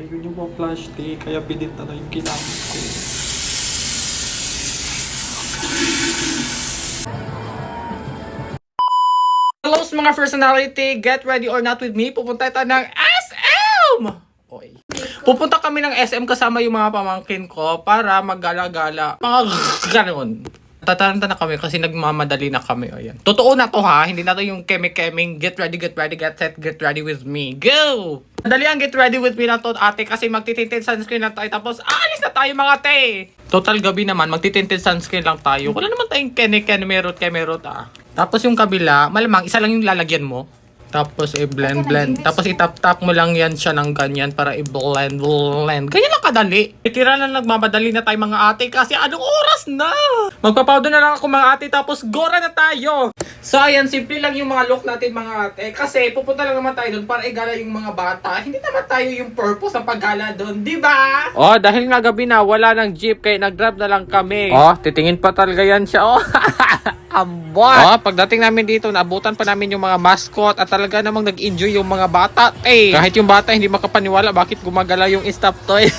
Ayun yung mga flash day, kaya binenta na yung ginamit ko. Hello mga personality, get ready or not with me. Pupunta tayo ng SM! Oy. Pupunta kami ng SM kasama yung mga pamangkin ko para maggala-gala. Mga ganon. Tataranta na kami kasi nagmamadali na kami. O yan. Totoo na to ha. Hindi na to yung keme-keming get ready, get set, get ready with me. Go! Madali ang get ready with me na to ate kasi magtitinted sunscreen lang tayo tapos aalis na tayo mga te. Total gabi naman magtitinted sunscreen lang tayo. Wala naman tayong kemerot Tapos yung kabila, malamang isa lang yung lalagyan mo. Tapos i-blend. Tapos itap-tap mo lang yan siya ng ganyan para i-blend. Ganyan lang kadali. Itira na nagmamadali na tayo mga ate kasi anong oras na? Magpapawdo na lang ako mga ate tapos gora na tayo. So ayan, simple lang yung mga look natin mga ate. Kasi pupunta lang naman tayo doon para igala yung mga bata. Hindi naman tayo yung purpose ng paggala doon, di ba? Oh, dahil nga gabi na wala ng jeep kaya nag-grab na lang kami. Oh, titingin pa talaga yan siya. Oh, ambot. Oh, pagdating namin dito, naabutan pa namin yung mga mascot at talaga namang nag-enjoy yung mga bata. Kahit yung bata hindi makapaniwala bakit gumagala yung stop toy.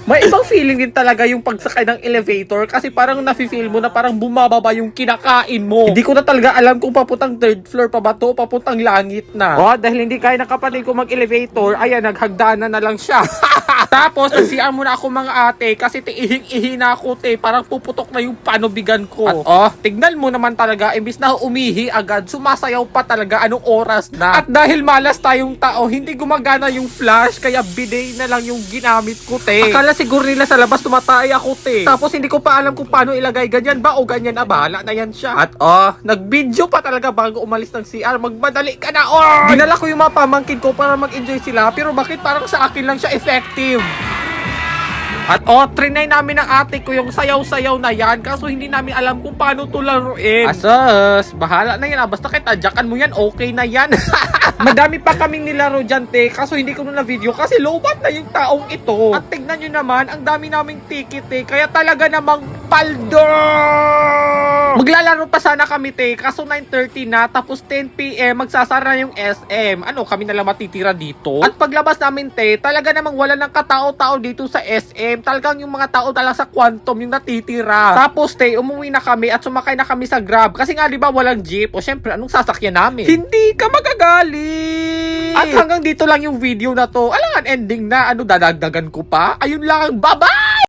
May ibang feeling din talaga yung pagsakay ng elevator kasi parang nafe-feel mo na parang bumababa yung kinakain mo. Hindi ko na talaga alam kung papuntang third floor pa ba to, papuntang langit na. Oh, dahil hindi kaya ng kapatid ko mag-elevator, ayan, naghagdanan na lang siya. Tapos, nagsiyan muna ako mga ate kasi ihing-ihi na ako parang puputok na yung panubigan ko. At oh, tignan mo naman talaga, imbis na umihi agad, sumasayaw pa talaga anong oras na. At dahil malas tayong tao, hindi gumagana yung flash, kaya bidet na lang yung ginamit ko Akala siguro nila sa labas tumatay ako Tapos hindi ko pa alam kung paano ilagay, ganyan ba o ganyan na, bahala na yan siya. At oh, nag-video pa talaga bago umalis ng CR, magmadali ka na. Oh! Dinala ko yung mga pamangkin ko para mag-enjoy sila, pero bakit parang sa akin lang siya effective? At oh, trinay namin ng ate ko yung sayaw-sayaw na yan kaso hindi namin alam kung paano to laruin. Asos, bahala na yan. Basta kahit adyakan mo yan, okay na yan. Madami pa kaming nilaro dyan, kaso hindi ko na video kasi lobat na yung taong ito. At tignan nyo naman, ang dami naming ticket kaya talaga namang paldo! Maglalaro pa sana kami kaso 9:30 na tapos 10 PM magsasara yung SM. Ano, kami na lang matitira dito? At paglabas namin talaga namang wala ng katao-tao dito sa SM. Talagang yung mga tao talaga sa Quantum yung natitira. Tapos umuwi na kami at sumakay na kami sa Grab. Kasi nga di ba walang jeep. O syempre, anong sasakyan namin? Hindi ka magagalit! At hanggang dito lang yung video na to. Alangan ending na. Ano, dadagdagan ko pa? Ayun lang. Bye-bye!